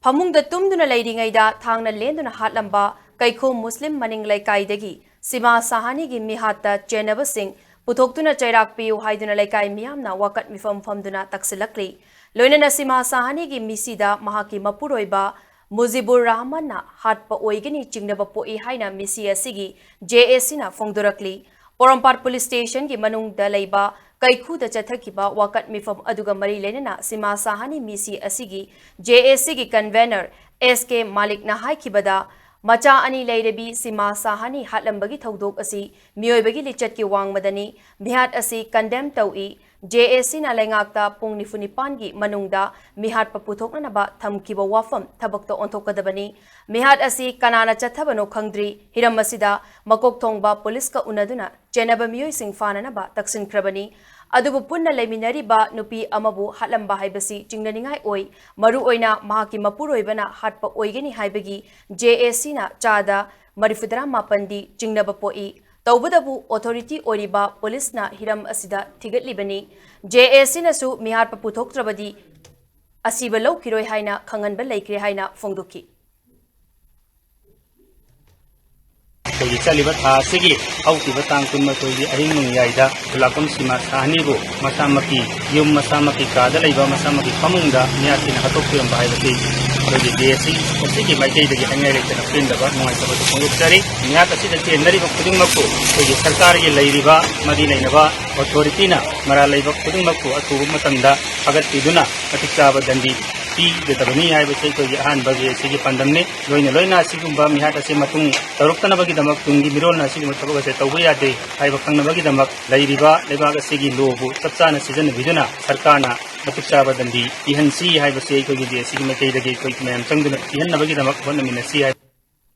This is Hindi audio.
ꯐꯃꯨꯡꯗ ꯇꯨꯝꯗꯨꯅ ꯂꯩꯔꯤꯉꯩꯗ ꯊꯥꯡꯅ ꯂꯦꯟꯗꯨꯅ ꯍꯥꯠꯂꯝꯕ ꯀꯩꯈꯨ ꯃꯨꯁꯂꯤꯝ ꯃꯅꯤꯡ ꯂꯩꯀꯥꯏꯗꯒꯤ ꯁꯤꯃꯥ ꯁꯥꯍꯥꯅꯤꯒꯤ ꯃꯤꯍꯥꯠꯇ ꯆꯦꯟꯅꯕꯁꯤꯡ ꯄꯨꯊꯣꯛꯇꯨꯅ ꯆꯩꯔꯥꯛ ꯄꯤꯌꯨ ꯍꯥꯏꯗꯨꯅ ꯂꯩꯀꯥꯏ ꯃꯤꯌꯥꯝꯅ ꯋꯥꯀꯠ ꯃꯤꯐꯝ ꯐꯝꯗꯨꯅ ꯇꯛꯁꯤꯜꯂꯛꯂꯤ꯫ ꯂꯣꯏꯅꯅ ꯁꯤꯃꯥ ꯁꯥꯍꯥꯅꯤꯒꯤ ꯃꯤꯁꯤꯗ ꯃꯍꯥꯛꯀꯤ ꯃꯄꯨꯔꯣꯏꯕ ꯃꯨꯖꯤꯕꯨꯔ ꯔꯍꯃꯟꯅ ꯍꯥꯠꯄ ꯑꯣꯏꯒꯅꯤ ꯆꯤꯡꯅꯕ ꯄꯣꯛꯏ ꯍꯥꯏꯅ ꯃꯤꯁꯤ ꯑꯁꯤꯒꯤ JACꯅ ꯐꯣꯡꯗꯣꯔꯛꯂꯤ꯫ ꯄꯣꯔꯣꯝꯄꯥꯠ ꯄꯨꯂꯤꯁ ꯁ꯭ꯇꯦꯁꯟꯒꯤ ꯃꯅꯨꯡꯗ ꯂꯩꯕ ꯀꯩꯈꯨꯗ ꯆꯠꯊꯈꯤꯕ ꯋꯥꯀꯠ ꯃꯤꯐꯝ ꯑꯗꯨꯒ ꯃꯔꯤ ꯂꯩꯅꯅ ꯁꯤꯃꯥ ꯁꯥꯍꯥꯅꯤ ꯃꯤꯁꯤ ꯑꯁꯤꯒꯤ JACꯒꯤ कन्वेनर SK मालिकना हाइखिबदा मचा अनि लेरबी सीमा साहानी हाटलंबगी थौदोक असि मियोइबगी लिचत की वांगमदनी मिहाट असि कंडेम तौई। JACना लेंगाक्ता पुंग निफुनिपानगी मनुंगदा मिहाट पपुथोकनबा थमखिबा वाफम थबक्ता ओंथोकदबनी। मिहाट असि कनाना चथबनो खंगद्री हिरम असिदा मकोक थोंगबा पुलिस का उनदुना चेनबा मियोइसिंग फाननबा तक्सिनख्रबनी। अदुबु पुन्ना लेमिनरिबा नुपी अमबु हाटलंबा हाइबसी चिंगननिंगाई ओइ मरु ओइना महाकी मपुरोइबना हाटपा ओइगनी हाइबगी JACना चादा मरिफुदरा मापंदी चिंगनबा पोई। तौबदबु ऑथोरिटी ओरिबा पुलिसना हिरम असिदा थिगतलिबनी। JACनसु मिहाट पपुथोक्त्रबदी असिबा लौकिरोइ हाइना खंगनबा लैक्रे हाइना फोंदोकी। चलिब थासिगी हौतिब तांग कुनमथोइगी अहिंग नुंगयाइदा खुलाकुम सीमा साहनीबु मसामकी युम मसामकी कादा लैबा मसामकी फमुंगदा मियासिना हतोक्तिरंबा हाइबति अरोगी JAC असिगी माइकैदगी हाइंगाइ लेक्तना पिंदबा नुंगाइतबदु फोंदोक्चरी। मियात असिदा चेन्नरिबा खुदिंगमक्कु अखोइगी सरकारगी लैरिबा मदी लैनबा ऑथोरिटीना मरा लैबा खुदिंगमक्कु अथुबु मतंदा फगत्तिदुना मतिक चाबा दंडी पीगदबनी हाइबसे अखोइगी अहानबगी असिगी पंदमने लोइना लोइना असिगुंबा मिहाट असे मतुंग तरुक्तनबगीदमक तुंगी मिरोलना असिगी थबक असे तौबा यादे हाइबा खंगनबगीदमक लैरिबा लेबाग असिगी लोबु चपचाना सिजनबिदुना सरकारना मतिक चाबा दंडी इहनसी हाइबसे अखोइगी JACगी मैकैदगी अखोइगी मैम चंगदुना इहनबगीदमक होनमिनसी हाइ।